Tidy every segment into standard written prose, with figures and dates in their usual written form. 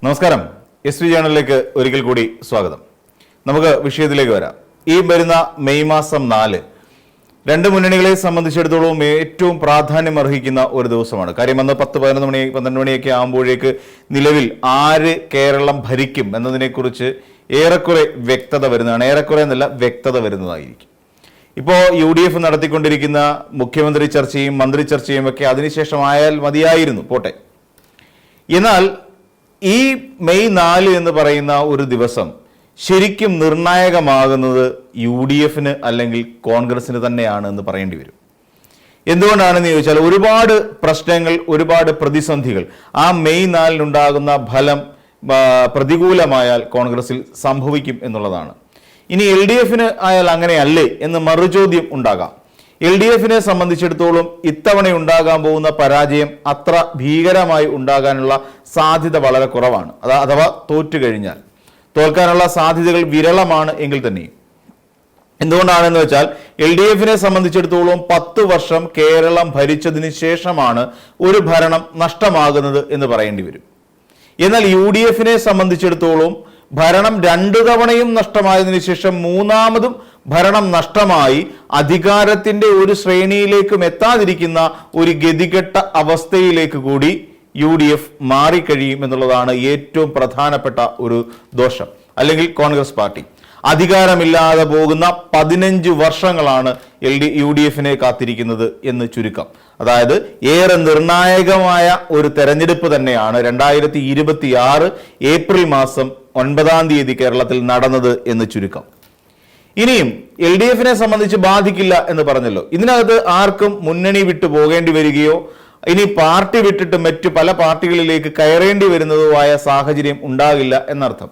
നമസ്കാരം. S V ചാനലിലേക്ക് ഒരിക്കൽ കൂടി സ്വാഗതം. നമുക്ക് വിഷയത്തിലേക്ക് വരാം. ഈ വരുന്ന മെയ് മാസം 4 രണ്ട് മുന്നണികളെ സംബന്ധിച്ചിടത്തോളം ഏറ്റവും പ്രാധാന്യം അർഹിക്കുന്ന ഒരു ദിവസമാണ്. കാര്യം അന്ന് 10-11 മണി 12 മണിയൊക്കെ ആകുമ്പോഴേക്ക് നിലവിൽ ആര് കേരളം ഭരിക്കും എന്നതിനെക്കുറിച്ച് ഏറെക്കുറെ വ്യക്തത വരുന്നതാണ്. ഏറെക്കുറെ എന്നല്ല, വ്യക്തത വരുന്നതായിരിക്കും. ഇപ്പോൾ UDF നടത്തിക്കൊണ്ടിരിക്കുന്ന മുഖ്യമന്ത്രി ചർച്ചയും മന്ത്രി ചർച്ചയും ഒക്കെ അതിനുശേഷമായാൽ മതിയായിരുന്നു, പോട്ടെ. എന്നാൽ ഈ മെയ് 4 എന്ന് പറയുന്ന ഒരു ദിവസം ശരിക്കും നിർണായകമാകുന്നത് UDFന് അല്ലെങ്കിൽ കോൺഗ്രസിന് തന്നെയാണ് എന്ന് പറയേണ്ടി വരും. എന്തുകൊണ്ടാണെന്ന് ചോദിച്ചാൽ ഒരുപാട് പ്രശ്നങ്ങൾ, ഒരുപാട് പ്രതിസന്ധികൾ ആ മെയ് 4-നുണ്ടാകുന്ന ഫലം പ്രതികൂലമായാൽ കോൺഗ്രസിൽ സംഭവിക്കും എന്നുള്ളതാണ്. ഇനി LDFന് ആയാൽ അങ്ങനെയല്ലേ എന്ന് മറുചോദ്യം ഉണ്ടാകാം. LDFനെ സംബന്ധിച്ചിടത്തോളം ഇത്തവണ ഉണ്ടാകാൻ പോകുന്ന പരാജയം അത്ര ഭീകരമായി ഉണ്ടാകാനുള്ള സാധ്യത വളരെ കുറവാണ്. അഥവാ തോറ്റുകഴിഞ്ഞാൽ തോൽക്കാനുള്ള സാധ്യതകൾ വിരളമാണ് എങ്കിൽ തന്നെയും. എന്തുകൊണ്ടാണെന്ന് വെച്ചാൽ LDFനെ സംബന്ധിച്ചിടത്തോളം 10 വർഷം കേരളം ഭരിച്ചതിന് ശേഷമാണ് ഒരു ഭരണം നഷ്ടമാകുന്നത് എന്ന് പറയേണ്ടി വരും. എന്നാൽ UDFനെ സംബന്ധിച്ചിടത്തോളം ഭരണം 2 തവണയും നഷ്ടമായതിനു ശേഷം 3ാമതും ഭരണം നഷ്ടമായി അധികാരത്തിന്റെ ഒരു ശ്രേണിയിലേക്കും എത്താതിരിക്കുന്ന ഒരു ഗതികെട്ട അവസ്ഥയിലേക്ക് കൂടി UDF മാറിക്കഴിയും എന്നുള്ളതാണ് ഏറ്റവും പ്രധാനപ്പെട്ട ഒരു ദോഷം. അല്ലെങ്കിൽ കോൺഗ്രസ് പാർട്ടി അധികാരമില്ലാതെ പോകുന്ന 15 വർഷങ്ങളാണ് UDFനെ കാത്തിരിക്കുന്നത് എന്ന് ചുരുക്കം. അതായത് ഏറെ നിർണായകമായ ഒരു തെരഞ്ഞെടുപ്പ് തന്നെയാണ് 2026 ഏപ്രിൽ മാസം 9-ാം തീയതി കേരളത്തിൽ നടന്നത് എന്ന് ചുരുക്കം. ഇനിയും LDFനെ സംബന്ധിച്ച് ബാധിക്കില്ല എന്ന് പറഞ്ഞല്ലോ. ഇതിനകത്ത് ആർക്കും മുന്നണി വിട്ടു പോകേണ്ടി വരികയോ ഇനി പാർട്ടി വിട്ടിട്ട് മറ്റു പല പാർട്ടികളിലേക്ക് കയറേണ്ടി വരുന്നതോ ആയ സാഹചര്യം ഉണ്ടാകില്ല എന്നർത്ഥം.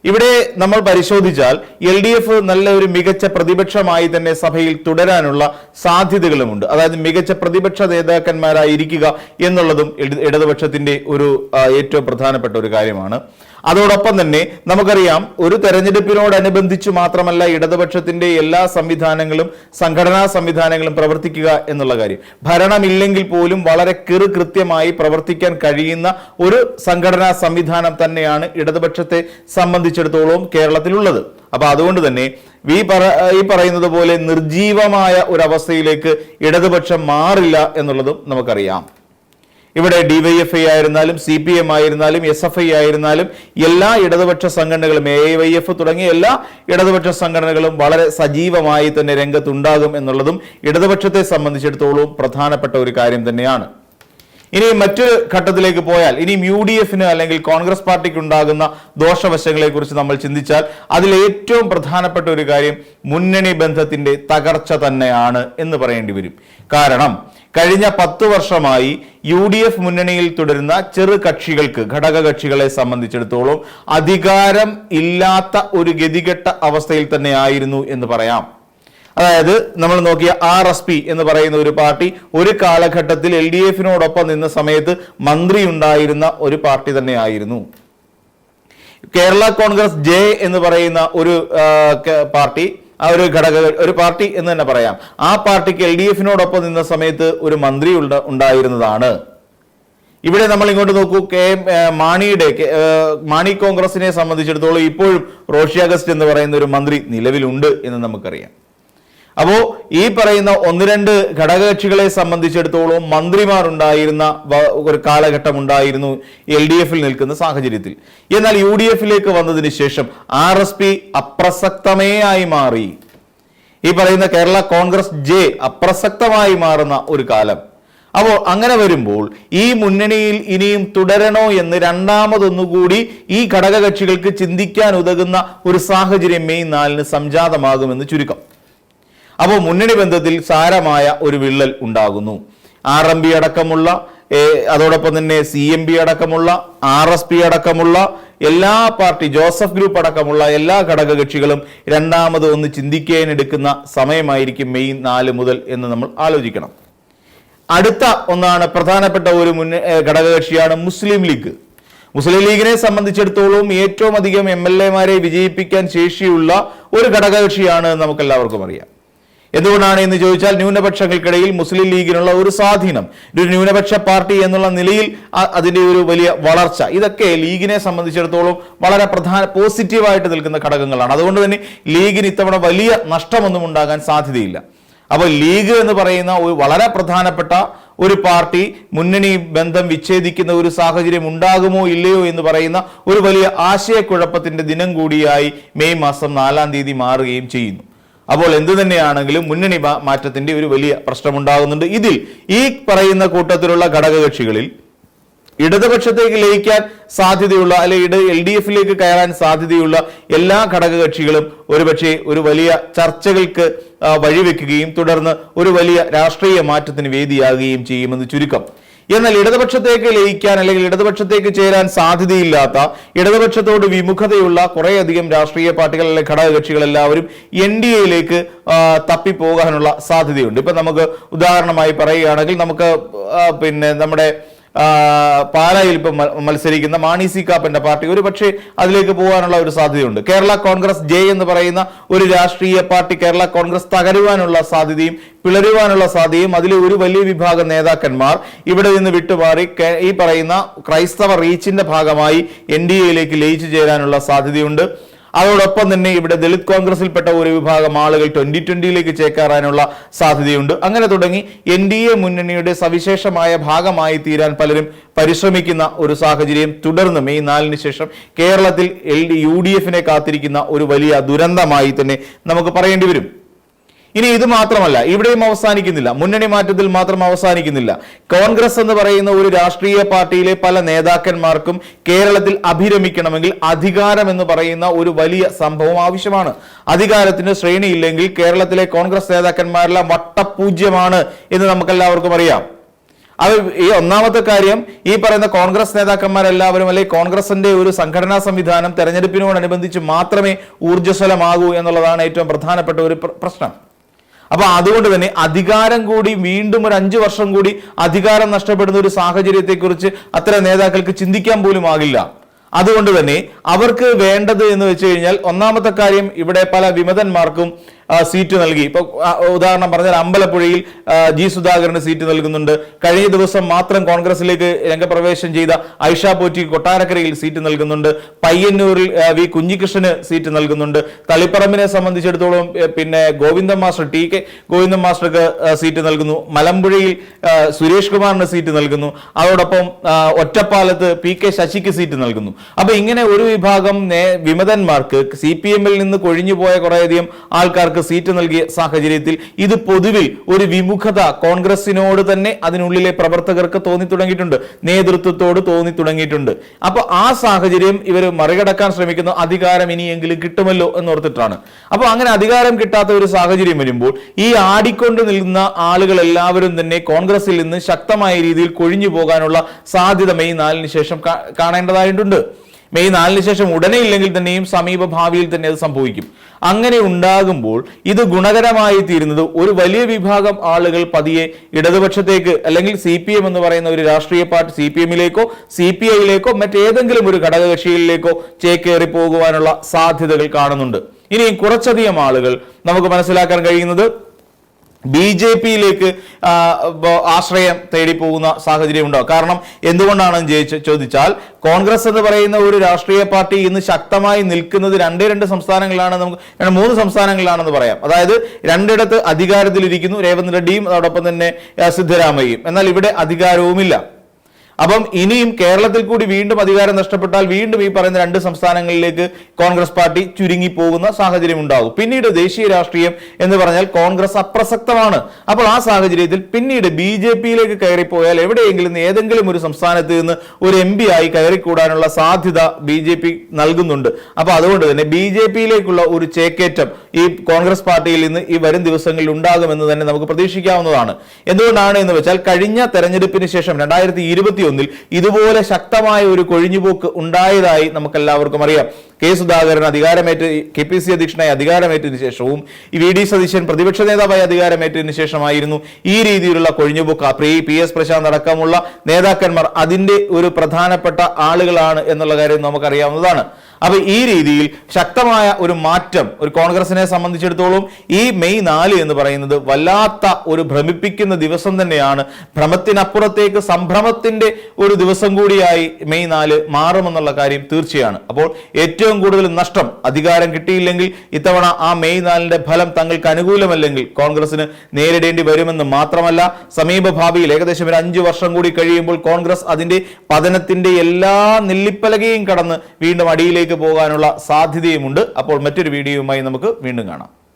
ഇവിടെ നമ്മൾ പരിശോധിച്ചാൽ LDF നല്ല ഒരു മികച്ച പ്രതിപക്ഷമായി തന്നെ സഭയിൽ തുടരാനുള്ള സാധ്യതകളുമുണ്ട്. അതായത് മികച്ച പ്രതിപക്ഷ നേതാക്കന്മാരായിരിക്കുക എന്നുള്ളതും ഇടതുപക്ഷത്തിന്റെ ഒരു ഏറ്റവും പ്രധാനപ്പെട്ട ഒരു കാര്യമാണ്. അതോടൊപ്പം തന്നെ നമുക്കറിയാം, ഒരു തെരഞ്ഞെടുപ്പിനോടനുബന്ധിച്ച് മാത്രമല്ല ഇടതുപക്ഷത്തിന്റെ എല്ലാ സംവിധാനങ്ങളും സംഘടനാ സംവിധാനങ്ങളും പ്രവർത്തിക്കുക എന്നുള്ള കാര്യം. ഭരണമില്ലെങ്കിൽ പോലും വളരെ കൃത്യമായി പ്രവർത്തിക്കാൻ കഴിയുന്ന ഒരു സംഘടനാ സംവിധാനം തന്നെയാണ് ഇടതുപക്ഷത്തെ സംബന്ധിച്ചിടത്തോളം കേരളത്തിലുള്ളത്. അപ്പൊ അതുകൊണ്ട് തന്നെ ഈ പറയുന്നത് പോലെ നിർജീവമായ ഒരു അവസ്ഥയിലേക്ക് ഇടതുപക്ഷം മാറില്ല എന്നുള്ളതും നമുക്കറിയാം. ഇവിടെ DYFI ആയിരുന്നാലും CPM ആയിരുന്നാലും SFI ആയിരുന്നാലും എല്ലാ ഇടതുപക്ഷ സംഘടനകളും AYF തുടങ്ങിയ എല്ലാ ഇടതുപക്ഷ സംഘടനകളും വളരെ സജീവമായി തന്നെ രംഗത്തുണ്ടാകും എന്നുള്ളതും ഇടതുപക്ഷത്തെ സംബന്ധിച്ചിടത്തോളം പ്രധാനപ്പെട്ട ഒരു കാര്യം തന്നെയാണ്. ഇനി മറ്റൊരു ഘട്ടത്തിലേക്ക് പോയാൽ ഇനി UDFന് അല്ലെങ്കിൽ കോൺഗ്രസ് പാർട്ടിക്ക് ഉണ്ടാകുന്ന ദോഷവശങ്ങളെ കുറിച്ച് നമ്മൾ ചിന്തിച്ചാൽ അതിൽ ഏറ്റവും പ്രധാനപ്പെട്ട ഒരു കാര്യം മുന്നണി ബന്ധത്തിന്റെ തകർച്ച തന്നെയാണ് എന്ന് പറയേണ്ടി വരും. കാരണം കഴിഞ്ഞ 10 വർഷമായി UDF മുന്നണിയിൽ തുടരുന്ന ചെറു കക്ഷികൾക്ക്, ഘടക കക്ഷികളെ സംബന്ധിച്ചിടത്തോളം അധികാരം ഇല്ലാത്ത ഒരു ഗതികെട്ട അവസ്ഥയിൽ തന്നെ ആയിരുന്നു എന്ന് പറയാം. അതായത് നമ്മൾ നോക്കിയ RSP എന്ന് പറയുന്ന ഒരു പാർട്ടി ഒരു കാലഘട്ടത്തിൽ LDFനോടൊപ്പം നിന്ന സമയത്ത് മന്ത്രി ഉണ്ടായിരുന്ന ഒരു പാർട്ടി തന്നെ ആയിരുന്നു. കേരള കോൺഗ്രസ് J എന്ന് പറയുന്ന ഒരു പാർട്ടി, ഒരു പാർട്ടി എന്ന് തന്നെ പറയാം. ആ പാർട്ടിക്ക് LDFനോടൊപ്പം നിന്ന സമയത്ത് ഒരു മന്ത്രി ഉണ്ടായിരുന്നതാണ്. ഇവിടെ നമ്മൾ ഇങ്ങോട്ട് നോക്കൂ, മാണി കോൺഗ്രസിനെ സംബന്ധിച്ചിടത്തോളം ഇപ്പോഴും റോഷി അഗസ്റ്റ് എന്ന് പറയുന്ന ഒരു മന്ത്രി നിലവിലുണ്ട് എന്ന് നമുക്കറിയാം. അപ്പോ ഈ പറയുന്ന 1-2 ഘടകകക്ഷികളെ സംബന്ധിച്ചിടത്തോളം മന്ത്രിമാർ ഉണ്ടായിരുന്ന ഒരു കാലഘട്ടം ഉണ്ടായിരുന്നു LDFൽ നിൽക്കുന്ന സാഹചര്യത്തിൽ. എന്നാൽ UDFലേക്ക് വന്നതിന് ശേഷം RSP അപ്രസക്തമേ ആയി മാറി. ഈ പറയുന്ന കേരള കോൺഗ്രസ് J അപ്രസക്തമായി മാറുന്ന ഒരു കാലം. അപ്പോൾ അങ്ങനെ വരുമ്പോൾ ഈ മുന്നണിയിൽ ഇനിയും തുടരണോ എന്ന് രണ്ടാമതൊന്നുകൂടി ഈ ഘടകകക്ഷികൾക്ക് ചിന്തിക്കാൻ ഉതകുന്ന ഒരു സാഹചര്യം മെയ് 4-ന് സംജാതമാകുമെന്ന് ചുരുക്കം. അപ്പോൾ മുന്നണി ബന്ധത്തിൽ സാരമായ ഒരു വിള്ളൽ ഉണ്ടാകുന്നു. RMP അടക്കമുള്ള, അതോടൊപ്പം തന്നെ CMP അടക്കമുള്ള, RSP അടക്കമുള്ള എല്ലാ പാർട്ടി, ജോസഫ് ഗ്രൂപ്പ് അടക്കമുള്ള എല്ലാ ഘടകകക്ഷികളും രണ്ടാമത് ഒന്ന് ചിന്തിക്കാനെടുക്കുന്ന സമയമായിരിക്കും മെയ് 4 മുതൽ എന്ന് നമ്മൾ ആലോചിക്കണം. അടുത്ത ഒന്നാണ്, പ്രധാനപ്പെട്ട ഒരു ഘടകകക്ഷിയാണ് മുസ്ലിം ലീഗ്. മുസ്ലിം ലീഗിനെ സംബന്ധിച്ചിടത്തോളം ഏറ്റവും അധികം MLA മാരെ വിജയിപ്പിക്കാൻ ശേഷിയുള്ള ഒരു ഘടകകക്ഷിയാണ് നമുക്കെല്ലാവർക്കും അറിയാം. എന്തുകൊണ്ടാണ് എന്ന് ചോദിച്ചാൽ ന്യൂനപക്ഷങ്ങൾക്കിടയിൽ മുസ്ലിം ലീഗിനുള്ള ഒരു സ്വാധീനം, ഒരു ന്യൂനപക്ഷ പാർട്ടി എന്നുള്ള നിലയിൽ അതിന്റെ ഒരു വലിയ വളർച്ച, ഇതൊക്കെ ലീഗിനെ സംബന്ധിച്ചിടത്തോളം വളരെ പോസിറ്റീവായിട്ട് നിൽക്കുന്ന ഘടകങ്ങളാണ്. അതുകൊണ്ട് തന്നെ ലീഗിന് ഇത്തവണ വലിയ നഷ്ടമൊന്നും ഉണ്ടാകാൻ സാധ്യതയില്ല. അപ്പോൾ ലീഗ് എന്ന് പറയുന്ന ഒരു വളരെ പ്രധാനപ്പെട്ട ഒരു പാർട്ടി മുന്നണി ബന്ധം വിച്ഛേദിക്കുന്ന ഒരു സാഹചര്യം ഉണ്ടാകുമോ ഇല്ലയോ എന്ന് പറയുന്ന ഒരു വലിയ ആശയക്കുഴപ്പത്തിന്റെ ദിനം കൂടിയായി മെയ് മാസം 4-ാം തീയതി മാറുകയും ചെയ്യുന്നു. അപ്പോൾ എന്തു തന്നെയാണെങ്കിലും മുന്നണി മാറ്റത്തിന്റെ ഒരു വലിയ പ്രശ്നമുണ്ടാകുന്നുണ്ട്. ഇതിൽ ഈ പറയുന്ന കൂട്ടത്തിലുള്ള ഘടകകക്ഷികളിൽ ഇടതുപക്ഷത്തേക്ക് ലയിക്കാൻ സാധ്യതയുള്ള അല്ലെങ്കിൽ LDF-ലേക്ക് കയറാൻ സാധ്യതയുള്ള എല്ലാ ഘടകകക്ഷികളും ഒരുപക്ഷെ ഒരു വലിയ ചർച്ചകൾക്ക് വഴിവെക്കുകയും തുടർന്ന് ഒരു വലിയ രാഷ്ട്രീയ മാറ്റത്തിന് വേദിയാകുകയും ചെയ്യുമെന്ന് ചുരുക്കം. എന്നാൽ ഇടതുപക്ഷത്തേക്ക് ലയിക്കാൻ അല്ലെങ്കിൽ ഇടതുപക്ഷത്തേക്ക് ചേരാൻ സാധ്യതയില്ലാത്ത, ഇടതുപക്ഷത്തോട് വിമുഖതയുള്ള കുറേയധികം രാഷ്ട്രീയ പാർട്ടികൾ അല്ലെങ്കിൽ ഘടകകക്ഷികൾ എല്ലാവരും NDA-യിലേക്ക് തപ്പിപ്പോകാനുള്ള സാധ്യതയുണ്ട്. ഇപ്പൊ നമുക്ക് ഉദാഹരണമായി പറയുകയാണെങ്കിൽ നമുക്ക് നമ്മുടെ പാലായിൽ ഇപ്പം മത്സരിക്കുന്ന മാണി സി കാപ്പന്റെ പാർട്ടി ഒരു പക്ഷേ അതിലേക്ക് പോകാനുള്ള ഒരു സാധ്യതയുണ്ട്. കേരള കോൺഗ്രസ് ജെ എന്ന് പറയുന്ന ഒരു രാഷ്ട്രീയ പാർട്ടി കേരള കോൺഗ്രസ് തകരുവാനുള്ള സാധ്യതയും പിളരുവാനുള്ള സാധ്യതയും അതിലെ ഒരു വലിയ വിഭാഗം നേതാക്കന്മാർ ഇവിടെ നിന്ന് വിട്ടുമാറി ഈ പറയുന്ന ക്രൈസ്തവ റീച്ചിന്റെ ഭാഗമായി NDA-യിലേക്ക് ലയിച്ചു ചേരാനുള്ള സാധ്യതയുണ്ട്. അതോടൊപ്പം തന്നെ ഇവിടെ ദളിത് കോൺഗ്രസിൽപ്പെട്ട ഒരു വിഭാഗം ആളുകൾ 2020-ലേക്ക് ചേക്കേറാനുള്ള സാധ്യതയുണ്ട്. അങ്ങനെ തുടങ്ങി NDA മുന്നണിയുടെ സവിശേഷമായ ഭാഗമായി തീരാൻ പലരും പരിശ്രമിക്കുന്ന ഒരു സാഹചര്യം തുടർന്ന് മെയ് 4-ന് ശേഷം കേരളത്തിൽ UDF-നെ കാത്തിരിക്കുന്ന ഒരു വലിയ ദുരന്തമായി തന്നെ നമുക്ക് പറയേണ്ടി വരും. ഇനി ഇത് മാത്രമല്ല, ഇവിടെയും അവസാനിക്കുന്നില്ല, മുന്നണി മാറ്റത്തിൽ മാത്രം അവസാനിക്കുന്നില്ല. കോൺഗ്രസ് എന്ന് പറയുന്ന ഒരു രാഷ്ട്രീയ പാർട്ടിയിലെ പല നേതാക്കന്മാർക്കും കേരളത്തിൽ അഭിരമിക്കണമെങ്കിൽ അധികാരം എന്ന് പറയുന്ന ഒരു വലിയ സംഭവം ആവശ്യമാണ്. അധികാരത്തിന് ശ്രേണിയില്ലെങ്കിൽ കേരളത്തിലെ കോൺഗ്രസ് നേതാക്കന്മാരെല്ലാം വട്ടപൂജ്യമാണ് എന്ന് നമുക്കെല്ലാവർക്കും അറിയാം. അത് ഈ ഒന്നാമത്തെ കാര്യം, ഈ പറയുന്ന കോൺഗ്രസ് നേതാക്കന്മാരെല്ലാവരും അല്ലെങ്കിൽ കോൺഗ്രസിന്റെ ഒരു സംഘടനാ സംവിധാനം തെരഞ്ഞെടുപ്പിനോടനുബന്ധിച്ച് മാത്രമേ ഊർജ്ജസ്വലമാകൂ എന്നുള്ളതാണ് ഏറ്റവും പ്രധാനപ്പെട്ട ഒരു പ്രശ്നം. അപ്പൊ അതുകൊണ്ട് തന്നെ അധികാരം കൂടി വീണ്ടും ഒരു 5 വർഷം കൂടി അധികാരം നഷ്ടപ്പെടുന്ന ഒരു സാഹചര്യത്തെക്കുറിച്ച് അത്തരം നേതാക്കൾക്ക് ചിന്തിക്കാൻ പോലും ആകില്ല. അതുകൊണ്ട് തന്നെ അവർക്ക് വേണ്ടത് എന്ന് വെച്ച് കഴിഞ്ഞാൽ ഒന്നാമത്തെ കാര്യം, ഇവിടെ പല വിമതന്മാർക്കും സീറ്റ് നൽകി. ഇപ്പൊ ഉദാഹരണം പറഞ്ഞാൽ അമ്പലപ്പുഴയിൽ G സുധാകരന് സീറ്റ് നൽകുന്നുണ്ട്. കഴിഞ്ഞ ദിവസം മാത്രം കോൺഗ്രസിലേക്ക് രംഗപ്രവേശം ചെയ്ത ഐഷ പോറ്റി കൊട്ടാരക്കരയിൽ സീറ്റ് നൽകുന്നുണ്ട്. പയ്യന്നൂരിൽ V കുഞ്ഞികൃഷ്ണന് സീറ്റ് നൽകുന്നുണ്ട്. തളിപ്പറമ്പിനെ സംബന്ധിച്ചിടത്തോളം ഗോവിന്ദൻ മാസ്റ്റർ TK ഗോവിന്ദൻ മാസ്റ്റർക്ക് സീറ്റ് നൽകുന്നു. മലമ്പുഴയിൽ സുരേഷ് കുമാറിന് സീറ്റ് നൽകുന്നു. അതോടൊപ്പം ഒറ്റപ്പാലത്ത് PK ശശിക്ക് സീറ്റ് നൽകുന്നു. അപ്പൊ ഇങ്ങനെ ഒരു വിഭാഗം വിമതന്മാർക്ക് CPM-ൽ നിന്ന് കൊഴിഞ്ഞുപോയ കുറേയധികം ആൾക്കാർക്ക് സീറ്റ് നൽകിയ സാഹചര്യത്തിൽ ഇത് പൊതുവിൽ ഒരു വിമുഖത കോൺഗ്രസിനോട് തന്നെ അതിനുള്ളിലെ പ്രവർത്തകർക്ക് തോന്നി തുടങ്ങിയിട്ടുണ്ട്, നേതൃത്വത്തോട് തോന്നി തുടങ്ങിയിട്ടുണ്ട്. അപ്പൊ ആ സാഹചര്യം ഇവർ മറികടക്കാൻ ശ്രമിക്കുന്ന അധികാരം ഇനിയെങ്കിലും കിട്ടുമല്ലോ എന്നോർത്തിട്ടാണ്. അപ്പൊ അങ്ങനെ അധികാരം കിട്ടാത്ത ഒരു സാഹചര്യം വരുമ്പോൾ ഈ ആടിക്കൊണ്ട് നിൽക്കുന്ന ആളുകൾ എല്ലാവരും തന്നെ കോൺഗ്രസിൽ നിന്ന് ശക്തമായ രീതിയിൽ കൊഴിഞ്ഞു പോകാനുള്ള സാധ്യത മെയ് 4-ന് ശേഷം കാണേണ്ടതായിട്ടുണ്ട്. മെയ് 4-ന് ശേഷം ഉടനെ ഇല്ലെങ്കിൽ തന്നെയും സമീപ ഭാവിയിൽ തന്നെ അത് സംഭവിക്കും. അങ്ങനെ ഉണ്ടാകുമ്പോൾ ഇത് ഗുണകരമായി തീരുന്നത് ഒരു വലിയ വിഭാഗം ആളുകൾ പതിയെ ഇടതുപക്ഷത്തേക്ക് അല്ലെങ്കിൽ CPM എന്ന് പറയുന്ന ഒരു രാഷ്ട്രീയ പാർട്ടി CPM-ലേക്കോ CPI-ലേക്കോ മറ്റേതെങ്കിലും ഒരു ഘടകകക്ഷിയിലേക്കോ ചേക്കേറി പോകുവാനുള്ള സാധ്യതകൾ കാണുന്നുണ്ട്. ഇനി കുറച്ചധികം ആളുകൾ നമുക്ക് മനസ്സിലാക്കാൻ കഴിയുന്നത് BJP-യിലേക്ക് ആശ്രയം തേടി പോകുന്ന സാഹചര്യം ഉണ്ടാവും. കാരണം എന്തുകൊണ്ടാണെന്ന് ചോദിച്ചാൽ കോൺഗ്രസ് എന്ന് പറയുന്ന ഒരു രാഷ്ട്രീയ പാർട്ടി ഇന്ന് ശക്തമായി നിൽക്കുന്നത് 2 സംസ്ഥാനങ്ങളിലാണ്, നമുക്ക് 3 സംസ്ഥാനങ്ങളിലാണെന്ന് പറയാം. അതായത് 2 അധികാരത്തിലിരിക്കുന്നു, രേവന്ത് റെഡ്ഡിയും അതോടൊപ്പം തന്നെ സിദ്ധരാമയ്യയും. എന്നാൽ ഇവിടെ അധികാരവുമില്ല. അപ്പം ഇനിയും കേരളത്തിൽ കൂടി വീണ്ടും അധികാരം നഷ്ടപ്പെട്ടാൽ വീണ്ടും ഈ പറയുന്ന 2 സംസ്ഥാനങ്ങളിലേക്ക് കോൺഗ്രസ് പാർട്ടി ചുരുങ്ങി പോകുന്ന സാഹചര്യം ഉണ്ടാകും. പിന്നീട് ദേശീയ രാഷ്ട്രീയം എന്ന് പറഞ്ഞാൽ കോൺഗ്രസ് അപ്രസക്തമാണ്. അപ്പോൾ ആ സാഹചര്യത്തിൽ പിന്നീട് BJP-യിലേക്ക് കയറിപ്പോയാൽ എവിടെയെങ്കിലും ഏതെങ്കിലും ഒരു സംസ്ഥാനത്ത് നിന്ന് ഒരു MP ആയി കയറിക്കൂടാനുള്ള സാധ്യത BJP നൽകുന്നുണ്ട്. അപ്പൊ അതുകൊണ്ട് തന്നെ BJP-യിലേക്കുള്ള ഒരു ചേക്കേറ്റം ഈ കോൺഗ്രസ് പാർട്ടിയിൽ നിന്ന് ഈ വരും ദിവസങ്ങളിൽ ഉണ്ടാകുമെന്ന് തന്നെ നമുക്ക് പ്രതീക്ഷിക്കാവുന്നതാണ്. എന്തുകൊണ്ടാണ് എന്ന് വെച്ചാൽ കഴിഞ്ഞ തെരഞ്ഞെടുപ്പിന് ശേഷം 2021 ഇതുപോലെ ശക്തമായ ഒരു കൊഴിഞ്ഞുപോക്ക് ഉണ്ടായതായി നമുക്കെല്ലാവർക്കും അറിയാം. K സുധാകരൻ അധികാരമേറ്റ് KPC അധ്യക്ഷനായി അധികാരമേറ്റതിനു ശേഷവും VD സതീശൻ പ്രതിപക്ഷ നേതാവായി അധികാരമേറ്റതിനു ശേഷമായിരുന്നു ഈ രീതിയിലുള്ള കൊഴിഞ്ഞുപോക്ക്. PS പ്രശാന്ത് അടക്കമുള്ള നേതാക്കന്മാർ അതിന്റെ ഒരു പ്രധാനപ്പെട്ട ആളുകളാണ് എന്നുള്ള കാര്യം നമുക്കറിയാവുന്നതാണ്. അപ്പൊ ഈ രീതിയിൽ ശക്തമായ ഒരു മാറ്റം ഒരു കോൺഗ്രസിനെ സംബന്ധിച്ചിടത്തോളം ഈ മെയ് 4 എന്ന് പറയുന്നത് വല്ലാത്ത ഒരു ഭ്രമിപ്പിക്കുന്ന ദിവസം തന്നെയാണ്. ഭ്രമത്തിനപ്പുറത്തേക്ക് സംഭ്രമത്തിന്റെ ഒരു ദിവസം കൂടിയായി മെയ് 4 മാറുമെന്നുള്ള കാര്യം തീർച്ചയാണ്. അപ്പോൾ ഏറ്റവും കൂടുതൽ നഷ്ടം അധികാരം കിട്ടിയില്ലെങ്കിൽ ഇത്തവണ ആ മെയ് 4ന്റെ ഫലം തങ്ങൾക്ക് അനുകൂലമല്ലെങ്കിൽ കോൺഗ്രസിന് നേരിടേണ്ടി വരുമെന്ന് മാത്രമല്ല, സമീപ ഭാവിയിൽ ഏകദേശം ഒരു 5 വർഷം കൂടി കഴിയുമ്പോൾ കോൺഗ്രസ് അതിന്റെ പതനത്തിന്റെ എല്ലാ നെല്ലിപ്പലകയും കടന്ന് വീണ്ടും അടിയിലേക്ക് പോകാനുള്ള സാധ്യതയുമുണ്ട്. അപ്പോൾ മറ്റൊരു വീഡിയോയുമായി നമുക്ക് വീണ്ടും കാണാം.